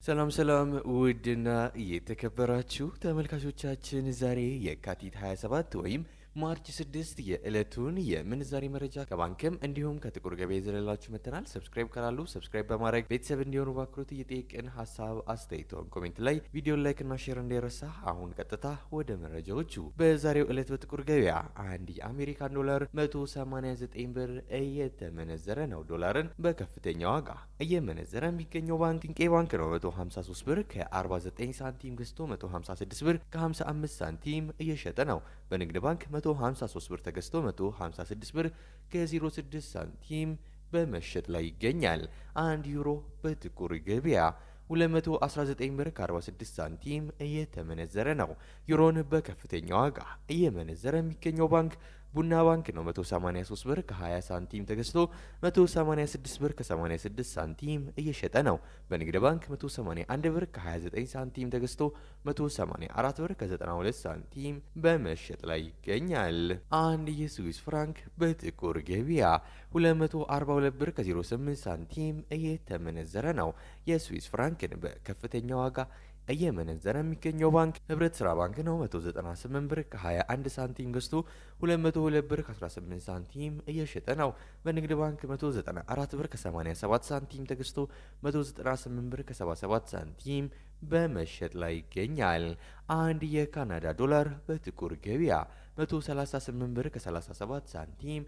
ሰላም ሰላም ውድና የተከበራችሁ ተመልካቾቻችን ዛሬ የካቲት 27 ወይም ማርች 6 የዕለቱን የምንዛሬ መረጃ ከባንክም እንዲሁም ከጥቁር ገበያ ይዘንላችሁ መጥተናል። ሰብስክራይብ ካላሉ ሰብስክራይብ በማድረግ ቤተሰብ እንዲሆኑ በአክብሮት እየጠየቅን ሀሳብ አስተያየቶን ኮሜንት ላይ ቪዲዮ ላይክ እና ሼር እንዳይረሳ። አሁን ቀጥታ ወደ መረጃዎቹ። በዛሬው ዕለት በጥቁር ገበያ አንድ የአሜሪካን ዶላር 189 ብር እየተመነዘረ ነው። ዶላርን በከፍተኛ ዋጋ እየመነዘረ የሚገኘው ባንክ ድንቄ ባንክ ነው። 153 ብር ከ49 ሳንቲም ገዝቶ 156 ብር ከ55 ሳንቲም እየሸጠ ነው። በንግድ ባንክ 153 ብር ተገዝቶ 156 ብር ከ06 ሳንቲም በመሸጥ ላይ ይገኛል። 1 ዩሮ በጥቁር ገበያ 219 ብር ከ46 ሳንቲም እየተመነዘረ ነው። ዩሮን በከፍተኛ ዋጋ እየመነዘረ የሚገኘው ባንክ ቡና ባንክ ነው። 183 ብር ከ20 ሳንቲም ተገዝቶ 186 ብር ከ86 ሳንቲም እየሸጠ ነው። በንግድ ባንክ 181 ብር ከ29 ሳንቲም ተገዝቶ 184 ብር ከ92 ሳንቲም በመሸጥ ላይ ይገኛል። አንድ የስዊስ ፍራንክ በጥቁር ገበያ 242 ብር ከ08 ሳንቲም እየተመነዘረ ነው። የስዊስ ፍራንክን በከፍተኛ ዋጋ እየመነዘረ የሚገኘው ባንክ ህብረት ስራ ባንክ ነው። 198 ብር ከ21 ሳንቲም ገዝቶ 202 ብር ከ18 ሳንቲም እየሸጠ ነው። በንግድ ባንክ 194 ብር ከ87 ሳንቲም ተገዝቶ 198 ብር ከ77 ሳንቲም በመሸጥ ላይ ይገኛል። አንድ የካናዳ ዶላር በጥቁር ገበያ 138 ብር ከ37 ሳንቲም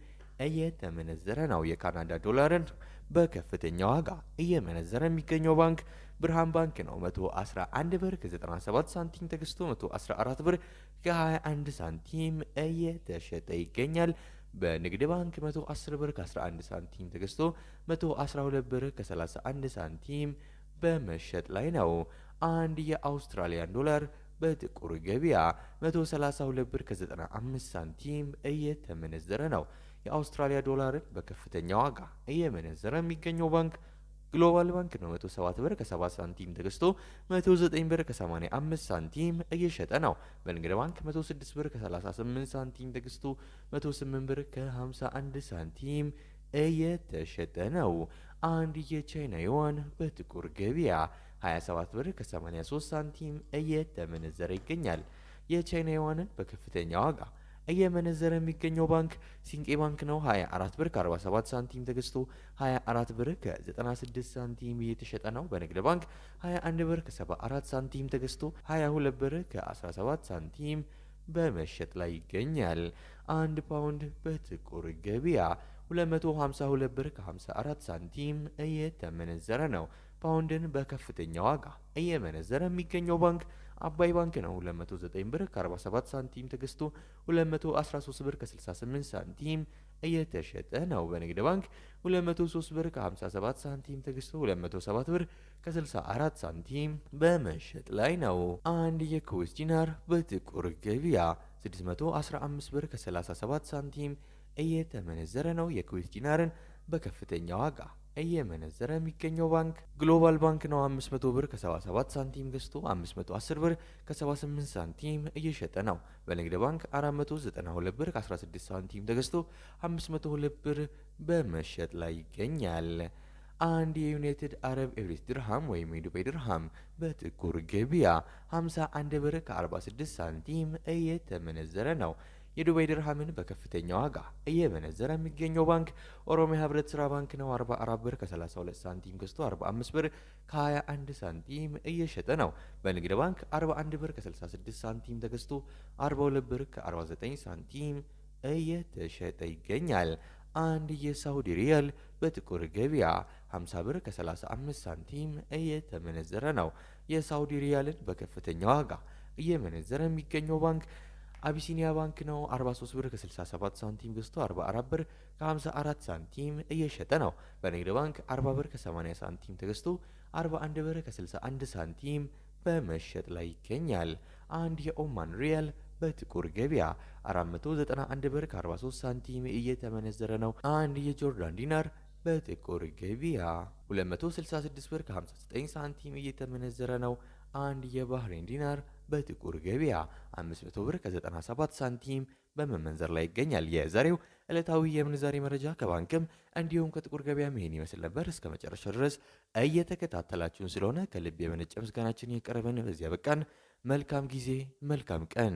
እየተመነዘረ ነው። የካናዳ ዶላርን በከፍተኛ ዋጋ እየመነዘረ የሚገኘው ባንክ ብርሃን ባንክ ነው። 111 ብር ከ97 ሳንቲም ተገዝቶ 114 ብር ከ21 ሳንቲም እየተሸጠ ይገኛል። በንግድ ባንክ 110 ብር ከ11 ሳንቲም ተገዝቶ 112 ብር ከ31 ሳንቲም በመሸጥ ላይ ነው። አንድ የአውስትራሊያን ዶላር በጥቁር ገበያ 132 ብር ከ95 ሳንቲም እየተመነዘረ ነው። የአውስትራሊያ ዶላርን በከፍተኛ ዋጋ እየመነዘረ የሚገኘው ባንክ ግሎባል ባንክ ነው። 107 ብር ከ7 ሳንቲም ተገዝቶ 109 ብር ከ85 ሳንቲም እየሸጠ ነው። በንግድ ባንክ 106 ብር ከ38 ሳንቲም ተገዝቶ 108 ብር ከ51 ሳንቲም እየተሸጠ ነው። አንድ የቻይና ዩዋን በጥቁር ገበያ 27 ብር ከ83 ሳንቲም እየተመነዘረ ይገኛል። የቻይና ዩዋንን በከፍተኛ ዋጋ እየመነዘረ የሚገኘው ባንክ ሲንቄ ባንክ ነው። 24 ብር ከ47 ሳንቲም ተገዝቶ 24 ብር ከ96 ሳንቲም እየተሸጠ ነው። በንግድ ባንክ 21 ብር ከ74 ሳንቲም ተገዝቶ 22 ብር ከ17 ሳንቲም በመሸጥ ላይ ይገኛል። አንድ ፓውንድ በጥቁር ገበያ 252 ብር ከ54 ሳንቲም እየተመነዘረ ነው። ፓውንድን በከፍተኛ ዋጋ እየመነዘረ የሚገኘው ባንክ አባይ ባንክ ነው። 209 ብር ከ47 ሳንቲም ተገዝቶ 213 ብር ከ68 ሳንቲም እየተሸጠ ነው። በንግድ ባንክ 203 ብር ከ57 ሳንቲም ተገዝቶ 207 ብር ከ64 ሳንቲም በመሸጥ ላይ ነው። አንድ የኩዌስ ዲናር በጥቁር ገበያ 615 ብር ከ37 ሳንቲም እየተመነዘረ ነው። የኩዌስ ዲናርን በከፍተኛ ዋጋ እየመነዘረ የሚገኘው ባንክ ግሎባል ባንክ ነው። 500 ብር ከ77 ሳንቲም ገዝቶ 510 ብር ከ78 ሳንቲም እየሸጠ ነው። በንግድ ባንክ 492 ብር ከ16 ሳንቲም ተገዝቶ 502 ብር በመሸጥ ላይ ይገኛል። አንድ የዩናይትድ አረብ ኤሚሬት ድርሃም ወይም የዱባይ ድርሃም በጥቁር ገበያ 51 ብር ከ46 ሳንቲም እየተመነዘረ ነው። የዱባይ ድርሃምን በከፍተኛ ዋጋ እየመነዘረ የሚገኘው ባንክ ኦሮሚያ ህብረት ስራ ባንክ ነው። 44 ብር ከ32 ሳንቲም ገዝቶ 45 ብር ከ21 ሳንቲም እየሸጠ ነው። በንግድ ባንክ 41 ብር ከ66 ሳንቲም ተገዝቶ 42 ብር ከ49 ሳንቲም እየተሸጠ ይገኛል። አንድ የሳውዲ ሪያል በጥቁር ገበያ 50 ብር ከ35 ሳንቲም እየተመነዘረ ነው። የሳውዲ ሪያልን በከፍተኛ ዋጋ እየመነዘረ የሚገኘው ባንክ አቢሲኒያ ባንክ ነው። 43 ብር ከ67 ሳንቲም ገዝቶ 44 ብር ከ54 ሳንቲም እየሸጠ ነው። በንግድ ባንክ 40 ብር ከ80 ሳንቲም ተገዝቶ 41 ብር ከ61 ሳንቲም በመሸጥ ላይ ይገኛል። አንድ የኦማን ሪያል በጥቁር ገበያ 491 ብር ከ43 ሳንቲም እየተመነዘረ ነው። አንድ የጆርዳን ዲናር በጥቁር ገበያ 266 ብር ከ59 ሳንቲም እየተመነዘረ ነው። አንድ የባህሬን ዲናር በጥቁር ገበያ 500 ብር ከ97 ሳንቲም በመመንዘር ላይ ይገኛል። የዛሬው ዕለታዊ የምንዛሬ መረጃ ከባንክም እንዲሁም ከጥቁር ገበያም ይሄን ይመስል ነበር። እስከ መጨረሻው ድረስ እየተከታተላችሁን ስለሆነ ከልብ የመነጨ ምስጋናችን እየቀረበን በዚያ በቃን። መልካም ጊዜ፣ መልካም ቀን።